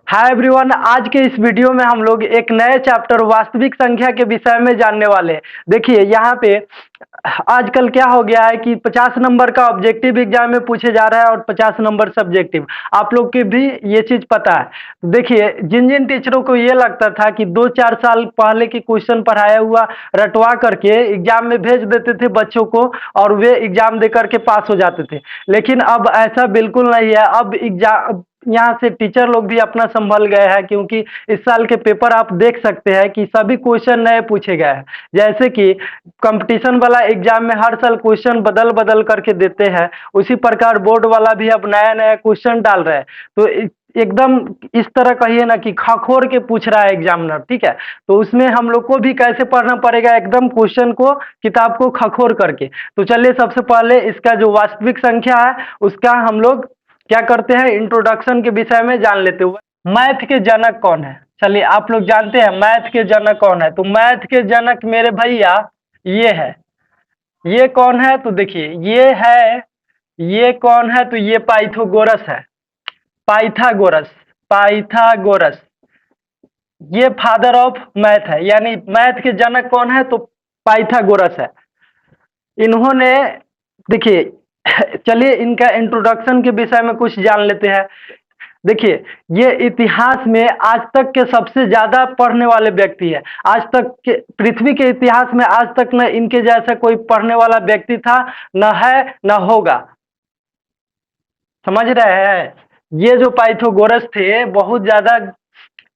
Hi everyone, आज के इस वीडियो में हम लोग एक नए चैप्टर वास्तविक संख्या के विषय में जानने वाले हैं। देखिए यहाँ पे आजकल क्या हो गया है कि 50 नंबर का ऑब्जेक्टिव एग्जाम में पूछे जा रहा है और 50 नंबर सब्जेक्टिव। आप लोग की भी ये चीज पता है। देखिए जिन जिन टीचरों को ये लगता था कि 2-4 साल पहले की क्वेश्चन पढ़ाया हुआ रटवा करके एग्जाम में भेज देते थे बच्चों को और वे एग्जाम दे करके पास हो जाते थे, लेकिन अब ऐसा बिल्कुल नहीं है। अब एग्जाम यहाँ से टीचर लोग भी अपना संभल गए हैं, क्योंकि इस साल के पेपर आप देख सकते हैं कि सभी क्वेश्चन नए पूछे गए हैं। जैसे कि कंपटीशन वाला एग्जाम में हर साल क्वेश्चन बदल बदल करके देते हैं, उसी प्रकार बोर्ड वाला भी अब नया नया क्वेश्चन डाल रहा है। तो एकदम इस तरह कहिए ना कि खखोर के पूछ रहा है एग्जामिनर, ठीक है। तो उसमें हम लोग को भी कैसे पढ़ना पड़ेगा, एकदम क्वेश्चन को किताब को खखोर करके। तो चलिए सबसे पहले इसका जो वास्तविक संख्या है उसका हम लोग क्या करते हैं, इंट्रोडक्शन के विषय में जान लेते हुए। मैथ के जनक कौन है? चलिए आप लोग जानते हैं मैथ के जनक कौन है। तो मैथ के जनक मेरे भैया ये है। ये कौन है? तो देखिए ये है, ये कौन है? तो ये पाइथागोरस है। पाइथागोरस, पाइथागोरस ये फादर ऑफ मैथ है। यानी मैथ के जनक कौन है? तो पाइथागोरस है। इन्होंने देखिए चलिए इनका इंट्रोडक्शन के विषय में कुछ जान लेते हैं। देखिए ये इतिहास में आज तक के सबसे ज्यादा पढ़ने वाले व्यक्ति है। आज तक के पृथ्वी के इतिहास में आज तक न इनके जैसा कोई पढ़ने वाला व्यक्ति था, न है न होगा। समझ रहे हैं? ये जो पाइथागोरस थे बहुत ज्यादा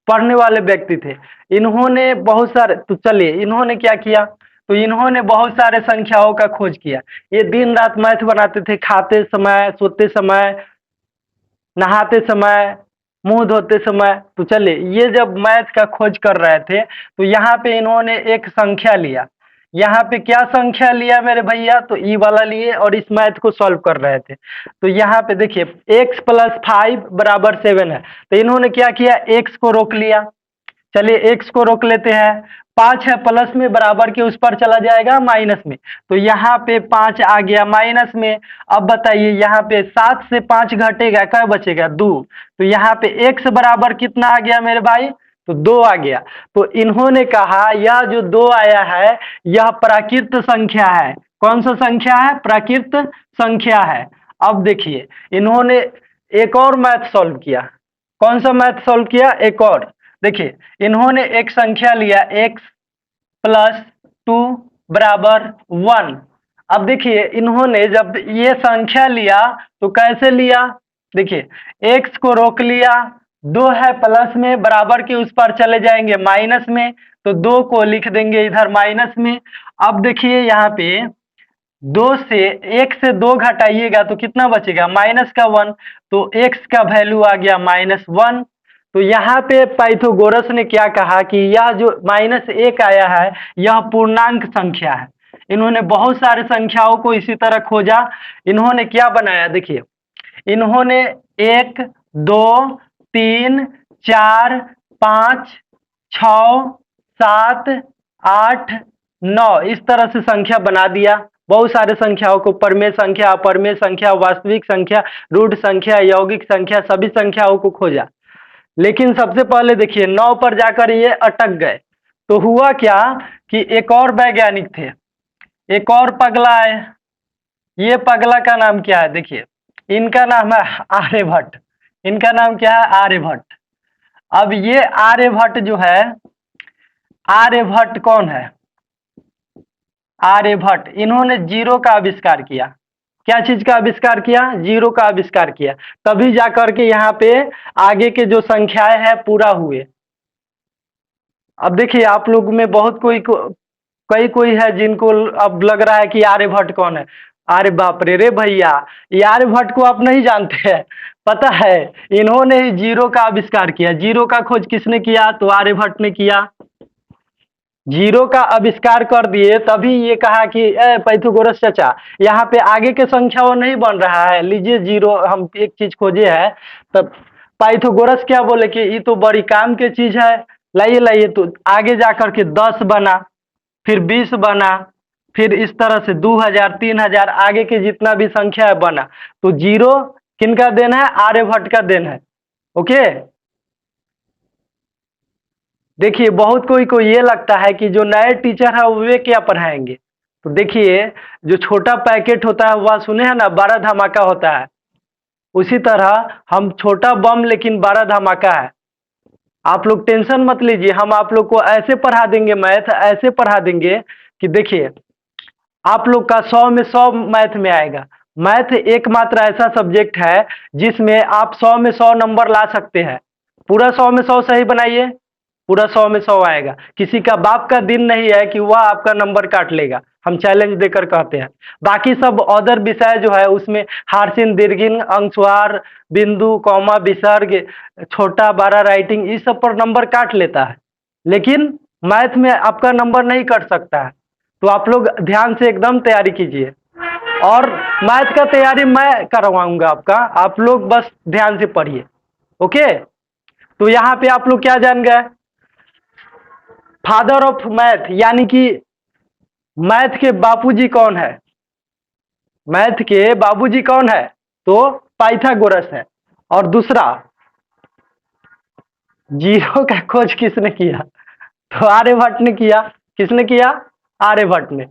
पढ़ने वाले व्यक्ति थे। इन्होंने बहुत सारे, तो चलिए इन्होंने क्या किया, तो इन्होंने बहुत सारे संख्याओं का खोज किया। ये दिन रात मैथ बनाते थे, खाते समय, सोते समय, नहाते समय, मुंह धोते समय। तो चलिए ये जब मैथ का खोज कर रहे थे तो यहाँ पे इन्होंने एक संख्या लिया। यहाँ पे क्या संख्या लिया मेरे भैया? तो ई वाला लिए और इस मैथ को सॉल्व कर रहे थे। तो यहाँ पे देखिए x + 5 = 7 है। तो इन्होंने क्या किया, x को रोक लिया। चलिए x को रोक लेते हैं। 5 है प्लस में, बराबर के उस पर चला जाएगा माइनस में। तो यहाँ पे 5 आ गया माइनस में। अब बताइए यहाँ पे 7 से 5 घटेगा, क्या बचेगा? 2। तो यहाँ पे x बराबर कितना आ गया मेरे भाई? तो 2 आ गया। तो इन्होंने कहा यह जो 2 आया है यह प्राकृत संख्या है। कौन सा संख्या है? प्राकृत संख्या है। अब देखिए इन्होंने एक और मैथ सॉल्व किया। कौन सा मैथ सॉल्व किया? एक और। देखिए इन्होंने एक संख्या लिया x + 2 = 1। अब देखिए इन्होंने जब ये संख्या लिया तो कैसे लिया? देखिए x को रोक लिया, 2 है प्लस में, बराबर के उस पर चले जाएंगे माइनस में। तो 2 को लिख देंगे इधर माइनस में। अब देखिए यहाँ पे 2 से 1 से 2 घटाइएगा तो कितना बचेगा? माइनस का 1। तो x का वैल्यू आ गया -1। तो यहाँ पे पाइथागोरस ने क्या कहा कि यह जो -1 आया है यह पूर्णांक संख्या है। इन्होंने बहुत सारे संख्याओं को इसी तरह खोजा। इन्होंने क्या बनाया? देखिए इन्होंने 1, 2, 3, 4, 5, 6, 7, 8, 9 इस तरह से संख्या बना दिया। बहुत सारे संख्याओं को, परमेय संख्या, अपरमेय संख्या, वास्तविक संख्या, रूट संख्या, यौगिक संख्या, सभी संख्याओं को खोजा। लेकिन सबसे पहले देखिए 9 पर जाकर ये अटक गए। तो हुआ क्या कि एक और वैज्ञानिक थे, एक और पगला है। ये पगला का नाम क्या है? देखिए इनका नाम है आर्यभट्ट। इनका नाम क्या है? आर्यभट्ट। अब ये आर्यभट्ट जो है, आर्यभट्ट कौन है? आर्यभट्ट इन्होंने जीरो का आविष्कार किया। क्या चीज का आविष्कार किया? जीरो का आविष्कार किया। तभी जाकर के यहाँ पे आगे के जो संख्याएं हैं पूरा हुए। अब देखिए आप लोग में बहुत कई कोई है जिनको अब लग रहा है कि आर्यभट्ट कौन है। अरे बाप रे रे भैया, ये आर्यभट्ट को आप नहीं जानते हैं। पता है इन्होंने ही जीरो का आविष्कार किया। जीरो का खोज किसने किया? तो आर्यभट्ट ने किया। जीरो का आविष्कार कर दिए तभी ये कहा कि पाइथागोरस चाचा यहाँ पे आगे के संख्या वो नहीं बन रहा है, लीजिए जीरो हम एक चीज खोजे है। तब पाइथागोरस क्या बोले कि ये तो बड़ी काम की चीज है, लाइए लाइए। तो आगे जाकर के 10 बना, फिर 20 बना, फिर इस तरह से 2000, 3000 आगे के जितना भी संख्या है बना। तो जीरो किनका देन है? आर्यभट्ट का देन है। ओके। देखिए बहुत कोई को ये लगता है कि जो नए टीचर है वे क्या पढ़ाएंगे। तो देखिए जो छोटा पैकेट होता है वह सुने हैं ना, 12 धमाका होता है। उसी तरह हम छोटा बम लेकिन 12 धमाका है। आप लोग टेंशन मत लीजिए, हम आप लोग को ऐसे पढ़ा देंगे, मैथ ऐसे पढ़ा देंगे कि देखिए आप लोग का 100 में 100 मैथ में आएगा। मैथ एकमात्र ऐसा सब्जेक्ट है जिसमें आप 100 में 100 नंबर ला सकते हैं। पूरा 100 में 100 सही बनाइए, पूरा 100 में 100 आएगा। किसी का बाप का दिन नहीं है कि वह आपका नंबर काट लेगा, हम चैलेंज देकर कहते हैं। बाकी सब अदर विषय जो है उसमें हार्सिन दीर्घिन अनुस्वार बिंदु कॉमा विसर्ग छोटा बड़ा राइटिंग इस सब पर नंबर काट लेता है, लेकिन मैथ में आपका नंबर नहीं कट सकता है। तो आप लोग ध्यान से एकदम तैयारी कीजिए, और मैथ का तैयारी मैं करवाऊंगा आपका, आप लोग बस ध्यान से पढ़िए। ओके, तो यहाँ पे आप लोग क्या जान गए, फादर ऑफ मैथ यानी कि मैथ के बापूजी कौन है। मैथ के बाबूजी कौन है, तो पाइथागोरस है। और दूसरा जीरो का खोज किसने किया, तो आर्यभट्ट ने किया। किसने किया, आर्यभट्ट ने।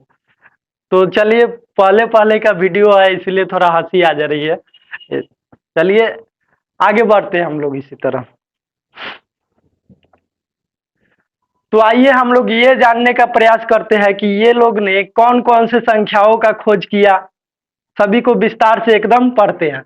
तो चलिए पहले पहले का वीडियो है इसलिए थोड़ा हंसी आ जा रही है। चलिए आगे बढ़ते हैं हम लोग इसी तरह। तो आइए हम लोग ये जानने का प्रयास करते हैं कि ये लोग ने कौन कौन से संख्याओं का खोज किया। सभी को विस्तार से एकदम पढ़ते हैं।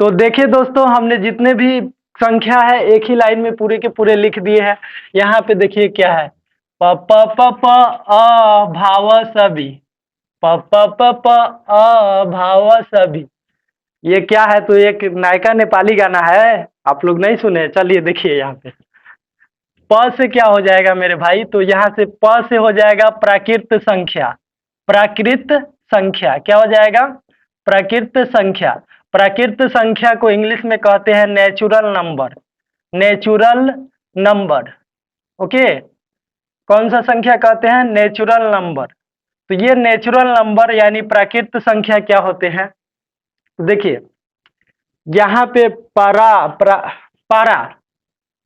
तो देखिए दोस्तों, हमने जितने भी संख्या है एक ही लाइन में पूरे के पूरे लिख दिए हैं। यहाँ पे देखिए क्या है, प प प प अ भाव सभी, प प प प अ भाव सभी। ये क्या है, तो एक नायका नेपाली गाना है, आप लोग नहीं सुने। चलिए देखिए यहाँ पे प से क्या हो जाएगा मेरे भाई, तो यहाँ से प से हो जाएगा प्राकृत संख्या। प्राकृत संख्या क्या हो जाएगा, प्राकृत संख्या। प्राकृत संख्या को इंग्लिश में कहते हैं natural number. Natural number, okay. कौन सा संख्या कहते हैं, नेचुरल नंबर। तो ये नेचुरल नंबर यानी प्राकृत संख्या क्या होते हैं, तो देखिए यहाँ पे पारा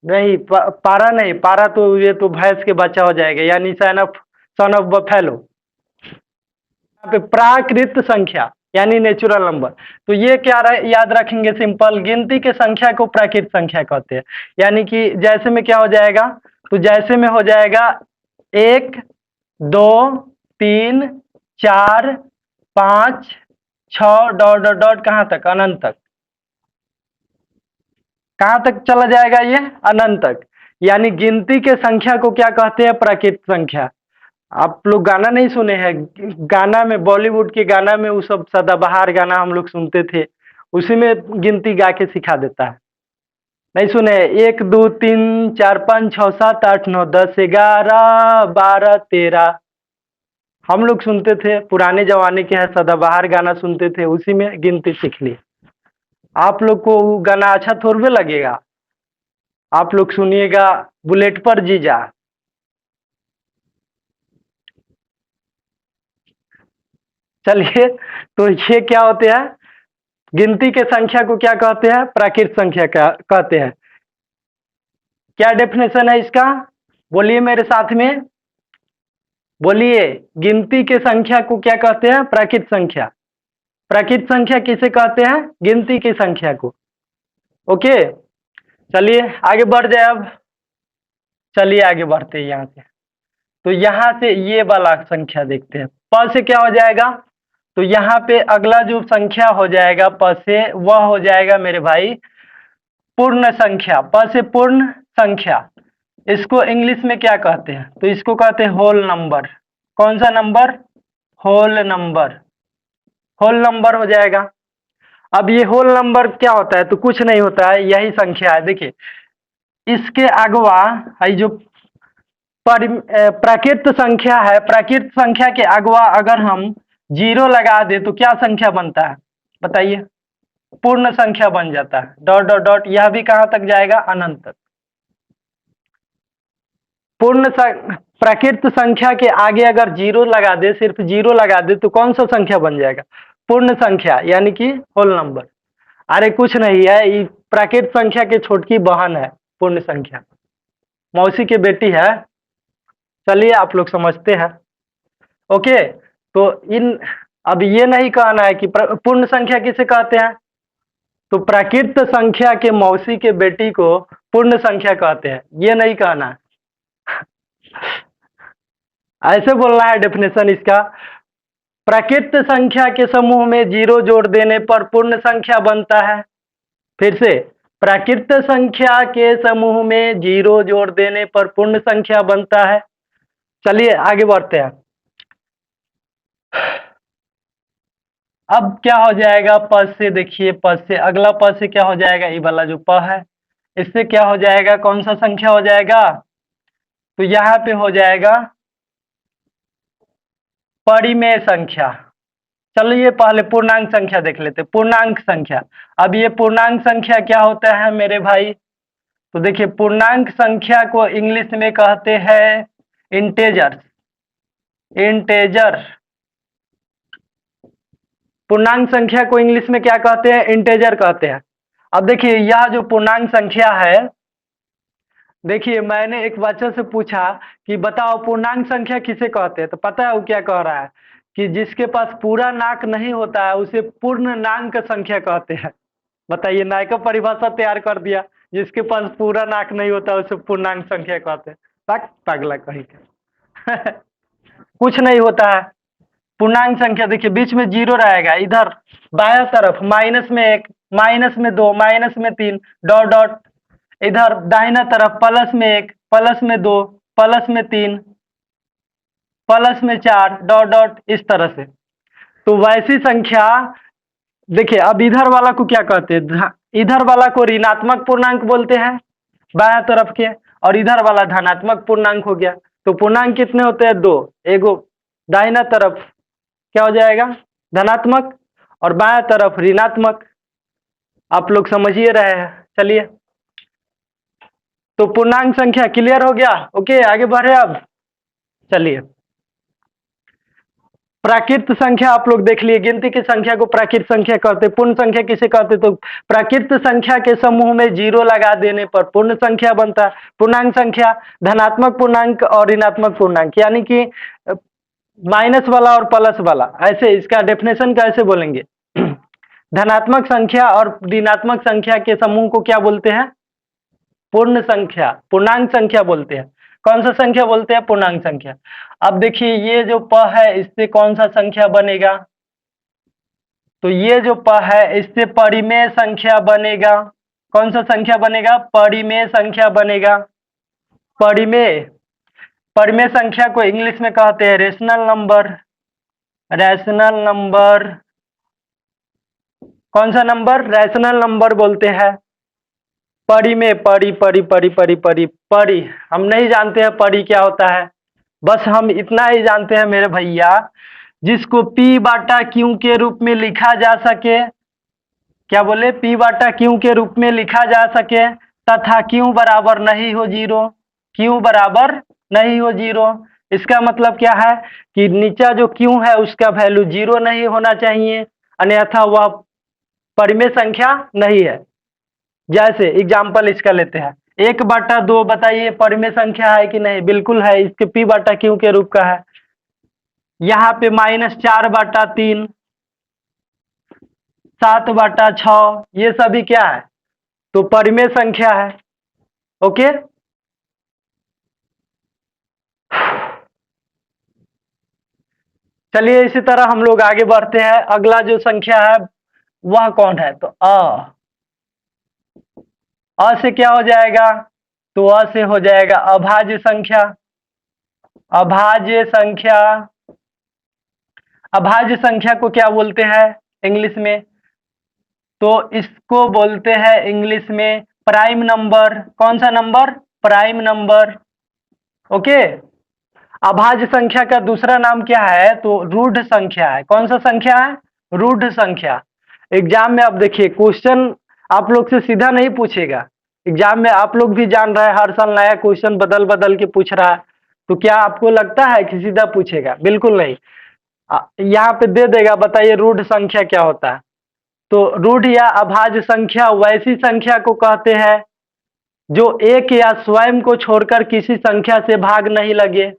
नहीं, पारा नहीं, पारा तो ये तो भैंस के बच्चा हो जाएगा, यानी सन ऑफ बफेलो। यहाँ पे प्राकृत संख्या यानी नेचुरल नंबर। तो ये क्या याद रखेंगे, सिंपल, गिनती के संख्या को प्राकृत संख्या कहते हैं। यानी कि जैसे में क्या हो जाएगा, तो जैसे में हो जाएगा 1 2 3 4 5 6 डॉट डॉट डॉट कहाँ तक, अनंत तक। कहाँ तक चला जाएगा ये, अनंत तक। यानी गिनती के संख्या को क्या कहते हैं, प्राकृत संख्या। आप लोग गाना नहीं सुने हैं, गाना में बॉलीवुड के गाना में वो सब सदाबहार गाना हम लोग सुनते थे, उसी में गिनती गा के सिखा देता है। नहीं सुने, 1 2 3 4 5 6 7 8 9 10 11 12 13 हम लोग सुनते थे, पुराने जमाने के हैं, सदाबहार गाना सुनते थे, उसी में गिनती सीख ली। आप लोग को वो गाना अच्छा थोड़े लगेगा, आप लोग सुनिएगा बुलेट पर जीजा। चलिए, तो ये क्या होते हैं, गिनती के संख्या को क्या कहते हैं, प्राकृत संख्या कहते हैं। क्या डेफिनेशन है इसका, बोलिए मेरे साथ में, बोलिए। गिनती के संख्या को क्या कहते हैं, प्राकृत संख्या। प्राकृत संख्या किसे कहते हैं, गिनती की संख्या को। ओके, चलिए आगे बढ़ जाए अब। चलिए आगे बढ़ते हैं यहाँ से। तो यहाँ से ये वाला संख्या देखते हैं, प से क्या हो जाएगा, तो यहाँ पे अगला जो संख्या हो जाएगा प से, वह हो जाएगा मेरे भाई पूर्ण संख्या। प से पूर्ण संख्या, इसको इंग्लिश में क्या कहते हैं, तो इसको कहते हैं होल नंबर। कौन सा number, whole number. Whole number हो जाएगा। अब ये होल नंबर क्या होता है, तो कुछ नहीं होता है, यही संख्या है। देखिए इसके अगवा है जो प्राकृत संख्या है, प्राकृत संख्या के अगवा अगर हम 0 लगा दे तो क्या संख्या बनता है, बताइए, पूर्ण संख्या बन जाता है। डॉट डॉट डॉट, यह भी कहां तक जाएगा, अनंत तक। प्राकृत संख्या के आगे अगर जीरो लगा दे, सिर्फ जीरो लगा दे, तो कौन सा संख्या बन जाएगा? पूर्ण संख्या, यानी कि होल नंबर। अरे कुछ नहीं है, ये प्राकृत संख्या की छोटकी बहन है पूर्ण संख्या, मौसी की बेटी है। चलिए आप लोग समझते हैं। ओके, तो इन अब ये नहीं कहना है कि पूर्ण संख्या किसे कहते हैं, तो प्राकृत संख्या के मौसी के बेटी को पूर्ण संख्या कहते हैं, ये नहीं कहना है। ऐसे बोलना है डेफिनेशन इसका, प्राकृत संख्या के समूह में जीरो जोड़ देने पर पूर्ण संख्या बनता है। फिर से, प्राकृत संख्या के समूह में जीरो जोड़ देने पर पूर्ण संख्या बनता है। चलिए आगे बढ़ते हैं। अब क्या हो जाएगा पद से, देखिए पद से अगला पद से क्या हो जाएगा, ये वाला जो प है इससे क्या हो जाएगा, कौन सा संख्या हो जाएगा, तो यहाँ पे हो जाएगा परिमेय संख्या। चलिए पहले पूर्णांक संख्या देख लेते, पूर्णांक संख्या। अब ये पूर्णांक संख्या क्या होता है मेरे भाई, तो देखिए पूर्णांक संख्या को इंग्लिश में कहते हैं इंटेजर। इंटेजर, पूर्णांक संख्या को इंग्लिश में क्या कहते हैं, इंटेजर कहते हैं। अब देखिए यह जो पूर्णांक संख्या है, देखिए मैंने एक बच्चे से पूछा कि बताओ पूर्णांक संख्या किसे कहते हैं, तो पता है वो क्या कह रहा है कि जिसके पास पूरा नाक नहीं होता है उसे पूर्णांक संख्या कहते हैं। बताइए, नायक का परिभाषा तैयार कर दिया, जिसके पास पूरा नाक नहीं होता उसे पूर्णांक संख्या कहते हैं। पागला कहीं के कुछ नहीं होता है पूर्णांक संख्या। देखिए बीच में जीरो रहेगा, इधर बाएं तरफ माइनस में 1, माइनस में 2, माइनस में 3, डॉट डॉट, इधर दाहिना तरफ प्लस में 1, प्लस में 2, प्लस में 3, प्लस में 4, डॉट डॉट, इस तरह से। तो वैसी संख्या, देखिए अब इधर वाला को क्या कहते हैं, इधर वाला को ऋणात्मक पूर्णांक बोलते हैं बाएं तरफ के, और इधर वाला धनात्मक पूर्णांक हो गया। तो पूर्णांक कितने होते हैं, 2, एगो दाहिना तरफ क्या हो जाएगा धनात्मक और बाएं तरफ ऋणात्मक। आप लोग समझिए रहे हैं। चलिए तो पूर्णांक संख्या क्लियर हो गया। ओके आगे बढ़े अब। चलिए प्राकृत संख्या आप लोग देख लिए, गिनती की संख्या को प्राकृत संख्या कहते, पूर्ण संख्या किसे कहते, तो प्राकृत संख्या के समूह में जीरो लगा देने पर पूर्ण संख्या बनता है। पूर्णांक संख्या धनात्मक पूर्णांक और ऋणात्मक पूर्णांक, यानी कि माइनस वाला और प्लस वाला। ऐसे इसका डेफिनेशन कैसे बोलेंगे धनात्मक संख्या और ऋणात्मक संख्या के समूह को क्या बोलते हैं, पूर्ण संख्या, पूर्णांक संख्या बोलते हैं। कौन सा संख्या बोलते हैं, पूर्णांक संख्या। अब देखिए ये जो प है इससे कौन सा संख्या बनेगा, तो ये जो प है इससे परिमेय संख्या बनेगा। कौन सा संख्या बनेगा, परिमेय संख्या बनेगा। परिमेय, परिमेय संख्या को इंग्लिश में कहते हैं रेशनल नंबर। रैशनल नंबर, कौन सा नंबर, रैशनल नंबर बोलते हैं। परिमेय, परी परी परी परी परी परी, हम नहीं जानते हैं परी क्या होता है, बस हम इतना ही जानते हैं मेरे भैया, जिसको P बाटा Q के रूप में लिखा जा सके, क्या बोले, P बाटा Q के रूप में लिखा जा सके तथा Q बराबर नहीं हो जीरो। Q बराबर नहीं हो जीरो, इसका मतलब क्या है कि नीचा जो Q है उसका वैल्यू जीरो नहीं होना चाहिए, अन्यथा वह परिमेय संख्या नहीं है। जैसे एग्जाम्पल इसका लेते हैं, 1/2 बताइए परिमेय संख्या है कि नहीं, बिल्कुल है, इसके P बाटा Q के रूप का है। यहाँ पे -4/3, 7/6, ये सभी क्या है, तो परिमेय संख्या है। ओके चलिए इसी तरह हम लोग आगे बढ़ते हैं। अगला जो संख्या है वह कौन है, तो अ से क्या हो जाएगा, तो अ से हो जाएगा अभाज्य संख्या। अभाज्य संख्या, अभाज्य संख्या को क्या बोलते हैं इंग्लिश में, तो इसको बोलते हैं इंग्लिश में प्राइम नंबर। कौन सा नंबर, प्राइम नंबर। ओके अभाज्य संख्या का दूसरा नाम क्या है, तो रूढ़ संख्या है। कौन सा संख्या है, रूढ़ संख्या। एग्जाम में अब देखिए क्वेश्चन आप लोग से सीधा नहीं पूछेगा, एग्जाम में आप लोग भी जान रहे हैं हर साल नया क्वेश्चन बदल बदल के पूछ रहा है, तो क्या आपको लगता है कि सीधा पूछेगा? बिल्कुल नहीं। यहाँ पे दे देगा, बताइए रूढ़ संख्या क्या होता है? तो रूढ़ या अभाज्य संख्या वैसी संख्या को कहते हैं जो एक या स्वयं को छोड़कर किसी संख्या से भाग नहीं लगे।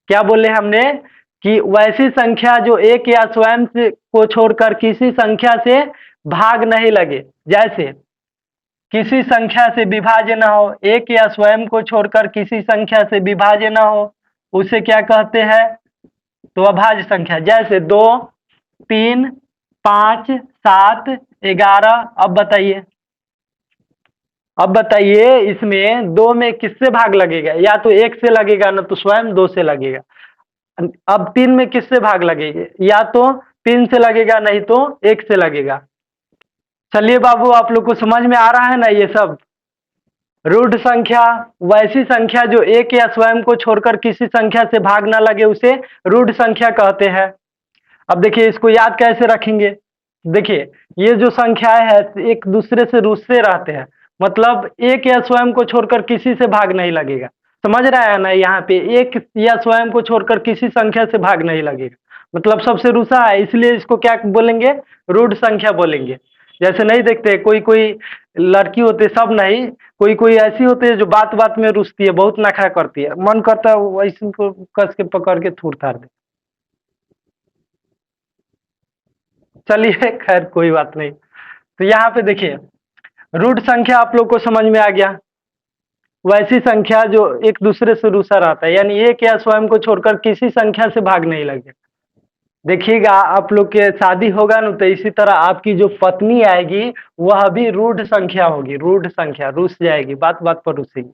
क्या बोले हमने? कि वैसी संख्या जो एक या स्वयं से को छोड़कर किसी संख्या से भाग नहीं लगे। जैसे किसी संख्या से विभाज्य न हो, एक या स्वयं को छोड़कर किसी संख्या से विभाज्य न हो, उसे क्या कहते हैं? तो अभाज्य संख्या। जैसे 2, 3, 5, 7, 11। अब बताइए इसमें 2 में किससे भाग लगेगा? या तो 1 से लगेगा, न तो स्वयं 2 से लगेगा। अब 3 में किससे भाग लगेगा? या तो 3 से लगेगा, नहीं तो 1 से लगेगा। चलिए बाबू, आप लोग को समझ में आ रहा है ना ये सब? रूढ़ संख्या वैसी संख्या जो एक या स्वयं को छोड़कर किसी संख्या से भाग ना लगे, उसे रूढ़ संख्या कहते हैं। अब देखिए इसको याद कैसे रखेंगे? देखिए ये जो संख्याएं है एक दूसरे से रूठते रहते हैं, मतलब एक या स्वयं को छोड़कर किसी से भाग नहीं लगेगा। समझ रहा है ना? यहाँ पे एक या स्वयं को छोड़कर किसी संख्या से भाग नहीं लगेगा, मतलब सबसे रूठा है, इसलिए इसको क्या बोलेंगे? रूढ़ संख्या बोलेंगे। जैसे नहीं देखते कोई कोई लड़की होते, सब नहीं, कोई कोई ऐसी होती है जो बात बात में रूठती है, बहुत नखरा करती है, मन करता है वैसे को कस के पकड़ के थूर थार दे। चलिए खैर कोई बात नहीं। तो यहाँ पे देखिए रूढ़ संख्या आप लोग को समझ में आ गया। वैसी संख्या जो एक दूसरे से रूसा रहता है, यानी एक या स्वयं को छोड़कर किसी संख्या से भाग नहीं लगे। देखिएगा आप लोग के शादी होगा ना, तो इसी तरह आपकी जो पत्नी आएगी वह भी रूढ़ संख्या होगी। रूढ़ संख्या रूस जाएगी, बात बात पर रूसेगी।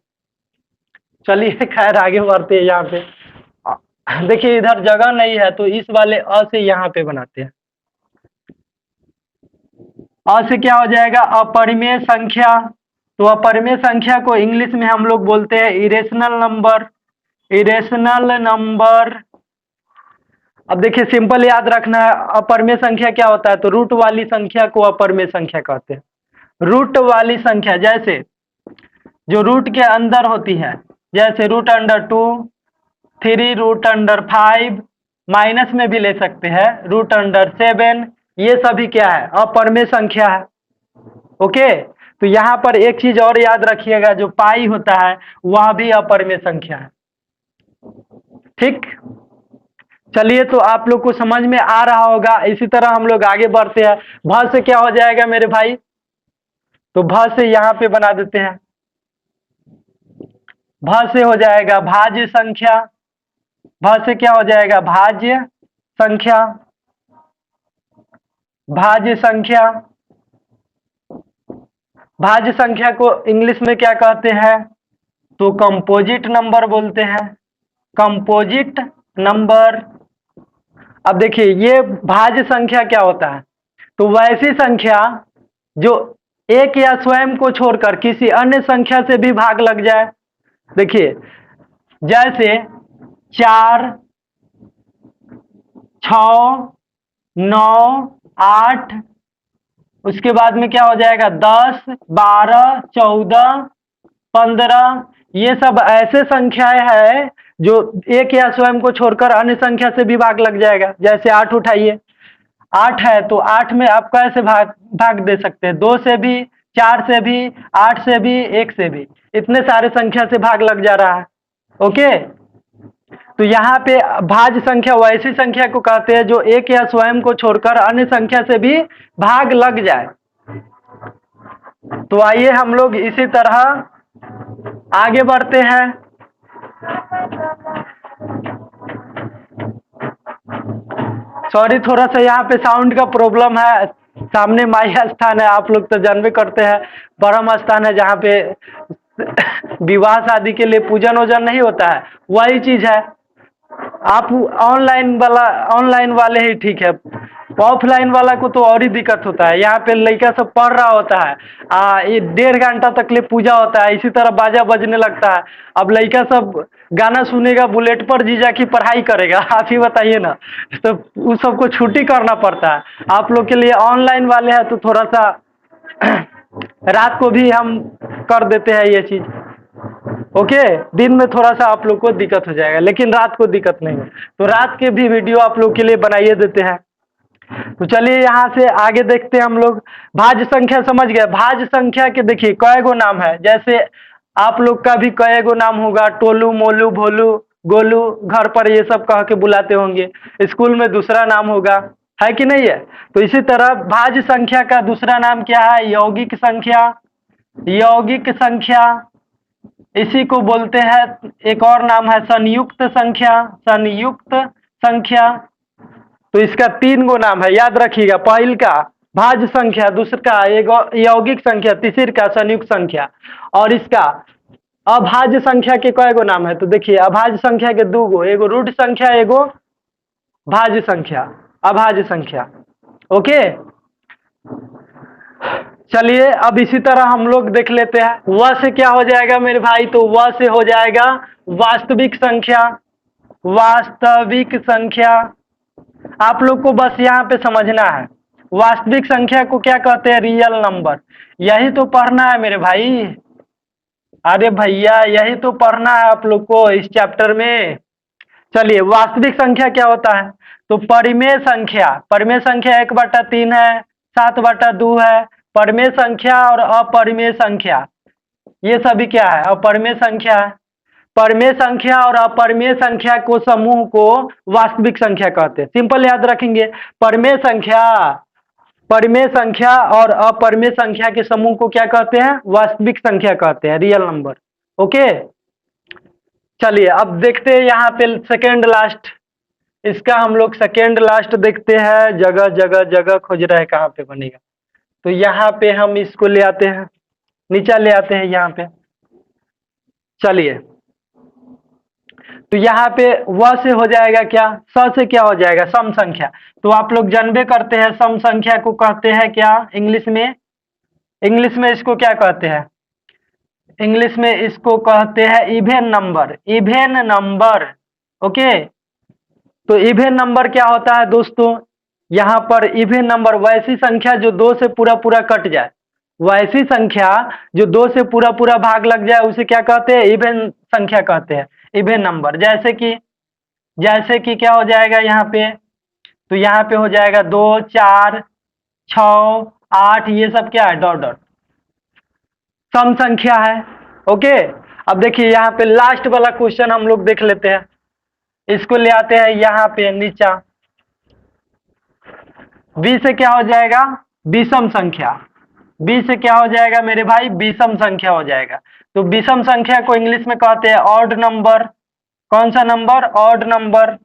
चलिए खैर आगे बढ़ते हैं। यहाँ पे देखिए इधर जगह नहीं है, तो इस वाले अ से यहाँ पे बनाते हैं। अ से क्या हो जाएगा? अपरिमेय संख्या। तो अपरिमेय संख्या को इंग्लिश में हम लोग बोलते हैं इरेशनल नंबर। Irrational number. अब देखिए सिंपल याद रखना है, अपरिमेय संख्या क्या होता है? तो रूट वाली संख्या को अपरिमेय संख्या कहते हैं। रूट वाली संख्या जैसे जो रूट के अंदर होती है, जैसे √2, 3√5, माइनस में भी ले सकते हैं √7, ये सभी क्या है? अपरिमेय संख्या है। ओके, तो यहाँ पर एक चीज और याद रखिएगा, जो पाई होता है वह भी अपरिमेय संख्या है। ठीक, चलिए तो आप लोग को समझ में आ रहा होगा। इसी तरह हम लोग आगे बढ़ते हैं। भ से क्या हो जाएगा मेरे भाई? तो भ से यहाँ पे बना देते हैं। भ से हो जाएगा भाज्य संख्या। भ से क्या हो जाएगा? भाज्य संख्या। भाज्य संख्या। भाज्य संख्या को इंग्लिश में क्या कहते हैं? तो कंपोजिट नंबर बोलते हैं। Composite number. अब देखिए ये भाज्य संख्या क्या होता है? तो वैसी संख्या जो एक या स्वयं को छोड़कर किसी अन्य संख्या से भी भाग लग जाए। देखिए जैसे 4, 6, 9, 8, उसके बाद में क्या हो जाएगा? 10, 12, 14, 15। ये सब ऐसे संख्याएं हैं जो एक या स्वयं को छोड़कर अन्य संख्या से भी भाग लग जाएगा। जैसे 8 उठाइए, 8 है तो 8 में आप कैसे भाग दे सकते हैं? 2 से भी, 4 से भी, 8 से भी, 1 से भी, इतने सारे संख्या से भाग लग जा रहा है। ओके, तो यहाँ पे भाज्य संख्या वैसी संख्या को कहते हैं जो एक या स्वयं को छोड़कर अन्य संख्या से भी भाग लग जाए। तो आइए हम लोग इसी तरह आगे बढ़ते हैं। सॉरी, थोड़ा सा यहाँ पे साउंड का प्रॉब्लम है। सामने माई स्थान है, आप लोग तो जानबे करते हैं, परम स्थान है जहाँ पे विवाह शादी के लिए पूजन वूजन नहीं होता है, वही चीज है। आप ऑनलाइन वाले ही ठीक है, ऑफलाइन वाला को तो और ही दिक्कत होता है। यहाँ पे लड़का सब पढ़ रहा होता है, ये 1.5 घंटा तक ले पूजा होता है, इसी तरह बाजा बजने लगता है। अब लड़का सब गाना सुनेगा, बुलेट पर जीजा की पढ़ाई करेगा, आप ही बताइए ना, तो उस सबको छुट्टी करना पड़ता है। आप लोग के लिए ऑनलाइन वाले हैं तो थोड़ा सा रात को भी हम कर देते हैं ये चीज। ओके, दिन में थोड़ा सा आप लोग को दिक्कत हो जाएगा, लेकिन रात को दिक्कत नहीं है। तो रात के भी वीडियो आप लोग के लिए बनाइए देते हैं। तो चलिए यहाँ से आगे देखते हैं हम लोग। भाज्य संख्या समझ गए। भाज्य संख्या के देखिए कई गो नाम है, जैसे आप लोग का भी कई गो नाम होगा, टोलू, मोलू, भोलू, गोलू, घर पर ये सब कह के बुलाते होंगे। स्कूल में दूसरा नाम होगा, है कि नहीं है? तो इसी तरह भाज्य संख्या का दूसरा नाम क्या है? यौगिक संख्या। यौगिक संख्या, इसी को बोलते हैं, एक और नाम है संयुक्त संख्या। संयुक्त संख्या, तो इसका 3 गो नाम है, याद रखिएगा। पहल का भाज्य संख्या, दूसरा का यौगिक संख्या, तीसरी का संयुक्त संख्या। और इसका अभाज्य संख्या के कई गो नाम है? तो देखिए अभाज्य संख्या के 2 गो, एगो रूढ़ संख्या, एगो भाज्य संख्या, अभाज्य संख्या। ओके, चलिए अब इसी तरह हम लोग देख लेते हैं। व से क्या हो जाएगा मेरे भाई? तो व से हो जाएगा वास्तविक संख्या। वास्तविक संख्या, आप लोग को बस यहाँ पे समझना है, वास्तविक संख्या को क्या कहते हैं? Real number. यही तो पढ़ना है मेरे भाई। अरे भैया यही तो पढ़ना है आप लोग को इस चैप्टर में। चलिए वास्तविक संख्या क्या होता है? तो परिमेय संख्या। परिमेय संख्या 1/3 है, 7/2 है। परिमेय संख्या और अपरिमेय संख्या, ये सभी क्या है? अपरिमेय संख्या है। परिमेय संख्या और अपरिमेय संख्या को समूह को वास्तविक संख्या कहते हैं। सिंपल याद रखेंगे, परिमेय संख्या, परिमेय संख्या और अपरिमेय संख्या के समूह को क्या कहते हैं? वास्तविक संख्या कहते हैं, रियल नंबर। ओके, चलिए अब देखते हैं यहाँ पे सेकेंड लास्ट। इसका हम लोग सेकेंड लास्ट देखते हैं। जगह जगह जगह खोज रहे हैं कहाँ पे बनेगा, तो यहाँ पे हम इसको ले आते हैं, नीचा ले आते हैं यहाँ पे। चलिए, तो यहाँ पे व से हो जाएगा क्या? स से क्या हो जाएगा? सम संख्या। तो आप लोग जानबे करते हैं सम संख्या को कहते हैं क्या इंग्लिश में? इंग्लिश में इसको क्या कहते हैं? इंग्लिश में इसको कहते हैं even number. Even number, okay. तो इवेन नंबर क्या होता है दोस्तों? यहाँ पर इवेन नंबर वैसी संख्या जो 2 से पूरा पूरा कट जाए। वैसी संख्या जो 2 से पूरा पूरा भाग लग जाए उसे क्या कहते हैं? इवेन संख्या कहते हैं, इवेन नंबर। जैसे कि क्या हो जाएगा यहाँ पे? तो यहाँ पे हो जाएगा 2, 4, 6, 8, ये सब क्या है? डॉट डॉट सम संख्या है। ओके, अब देखिए यहाँ पे लास्ट वाला क्वेश्चन हम लोग देख लेते हैं। इसको ले आते हैं यहाँ पे नीचा। बी से क्या हो जाएगा? विषम संख्या। बी से क्या हो जाएगा मेरे भाई? विषम संख्या हो जाएगा। तो विषम संख्या को इंग्लिश में कहते हैं ऑड नंबर। कौन सा नंबर? Odd number.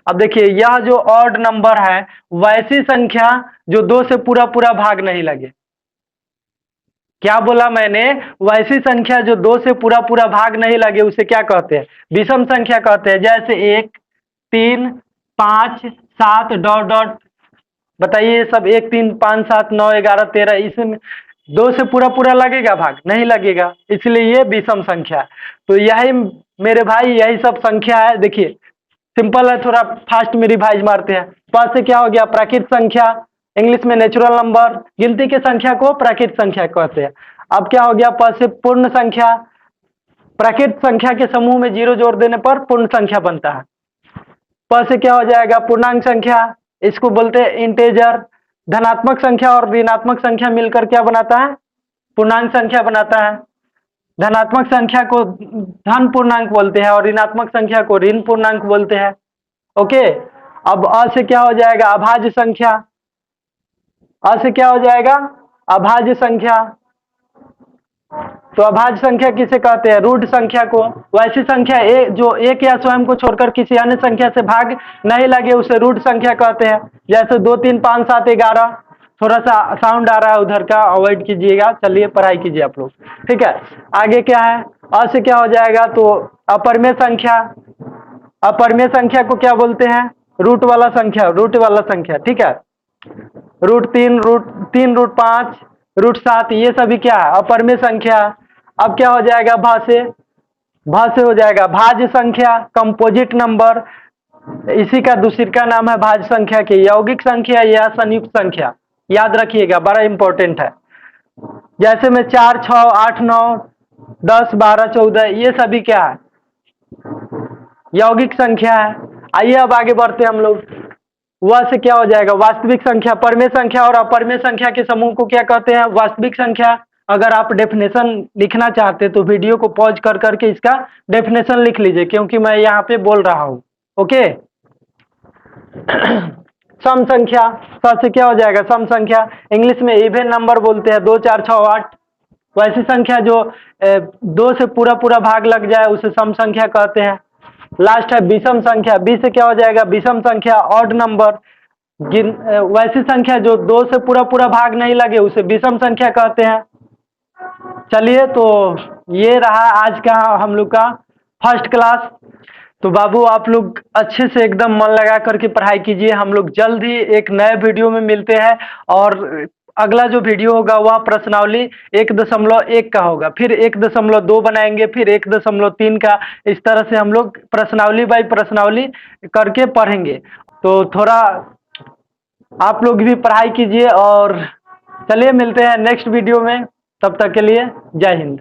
अब देखिए यह जो ऑड नंबर है वैसी संख्या जो 2 से पूरा पूरा भाग नहीं लगे। क्या बोला मैंने? वैसी संख्या जो 2 से पूरा पूरा भाग नहीं लगे उसे क्या कहते हैं? विषम संख्या कहते हैं। जैसे 1, 3, 5, 7 डॉट डॉट, बताइए सब 1, 3, 5, 7, 9, 11, 13, इसमें 2 से पूरा पूरा लगेगा भाग? नहीं लगेगा, इसलिए ये विषम संख्या है। तो यही मेरे भाई यही सब संख्या है। देखिए सिंपल है, थोड़ा फास्ट में रिवाइज मारते हैं। प से क्या हो गया? प्राकृत संख्या, इंग्लिश में नेचुरल नंबर। गिनती के संख्या को प्राकृत संख्या कहते हैं। अब क्या हो गया? प से पूर्ण संख्या। प्राकृत संख्या के समूह में 0 जोड़ देने पर पूर्ण संख्या बनता है। प से क्या हो जाएगा? पूर्णांक संख्या, इसको बोलते हैं इंटेजर। धनात्मक संख्या और ऋणात्मक संख्या मिलकर क्या बनाता है? पूर्णांक संख्या बनाता है। धनात्मक संख्या को धन पूर्णांक बोलते हैं और ऋणात्मक संख्या को ऋण पूर्णांक बोलते हैं। ओके, अब अ से क्या हो जाएगा? अभाज्य संख्या। अ से क्या हो जाएगा? अभाज्य संख्या। तो अभाज्य संख्या किसे कहते हैं? रूढ़ संख्या को। वैसी संख्या जो एक या स्वयं को छोड़कर किसी अन्य संख्या से भाग नहीं लगे उसे रूढ़ संख्या कहते हैं। जैसे 2, 3, 5, 7, 11। थोड़ा सा साउंड आ रहा है उधर का, अवॉइड कीजिएगा। चलिए पढ़ाई कीजिए आप लोग, ठीक है। आगे क्या है? अ से क्या हो जाएगा? तो अपरिमेय संख्या। अपरिमेय संख्या को क्या बोलते हैं? रूट वाला संख्या, रूट वाला संख्या, ठीक है। √3, √3, √5, √7, ये सभी क्या है? अपरिमेय संख्या। अब क्या हो जाएगा? भ से हो जाएगा भाज्य संख्या, कंपोजिट नंबर। इसी का दूसरी का नाम है भाज्य संख्या की यौगिक संख्या या संयुक्त संख्या। याद रखिएगा, बड़ा इंपॉर्टेंट है। जैसे में 4, 6, 8, 9, 10, 12, 14 ये सभी क्या है? यौगिक संख्या है। आइए अब आगे बढ़ते हैं हम लोग। वह से क्या हो जाएगा? वास्तविक संख्या। परमेय संख्या और अपरमेय संख्या के समूह को क्या कहते हैं? वास्तविक संख्या। अगर आप डेफिनेशन लिखना चाहते तो वीडियो को पॉज कर करके इसका डेफिनेशन लिख लीजिए, क्योंकि मैं यहाँ पे बोल रहा हूँ। ओके। सम संख्या। स से क्या हो जाएगा? सम संख्या। इंग्लिश में इवन नंबर बोलते हैं, 2, 4, 6, 8। वैसी संख्या जो दो से पूरा पूरा भाग लग जाए उसे सम संख्या कहते हैं। लास्ट है विषम संख्या। बी से क्या हो जाएगा? विषम संख्या, ऑड नंबर। वैसी संख्या जो दो से पूरा पूरा भाग नहीं लगे उसे विषम संख्या कहते हैं। चलिए, तो ये रहा आज का हम लोग का फर्स्ट क्लास। तो बाबू आप लोग अच्छे से एकदम मन लगा करके पढ़ाई कीजिए। हम लोग जल्द ही एक नए वीडियो में मिलते हैं, और अगला जो वीडियो होगा वह प्रश्नावली 1.1 का होगा, फिर 1.2 बनाएंगे, फिर 1.3 का। इस तरह से हम लोग प्रश्नावली बाई प्रश्नावली करके पढ़ेंगे। तो थोड़ा आप लोग भी पढ़ाई कीजिए, और चलिए मिलते हैं नेक्स्ट वीडियो में। तब तक के लिए जय हिंद।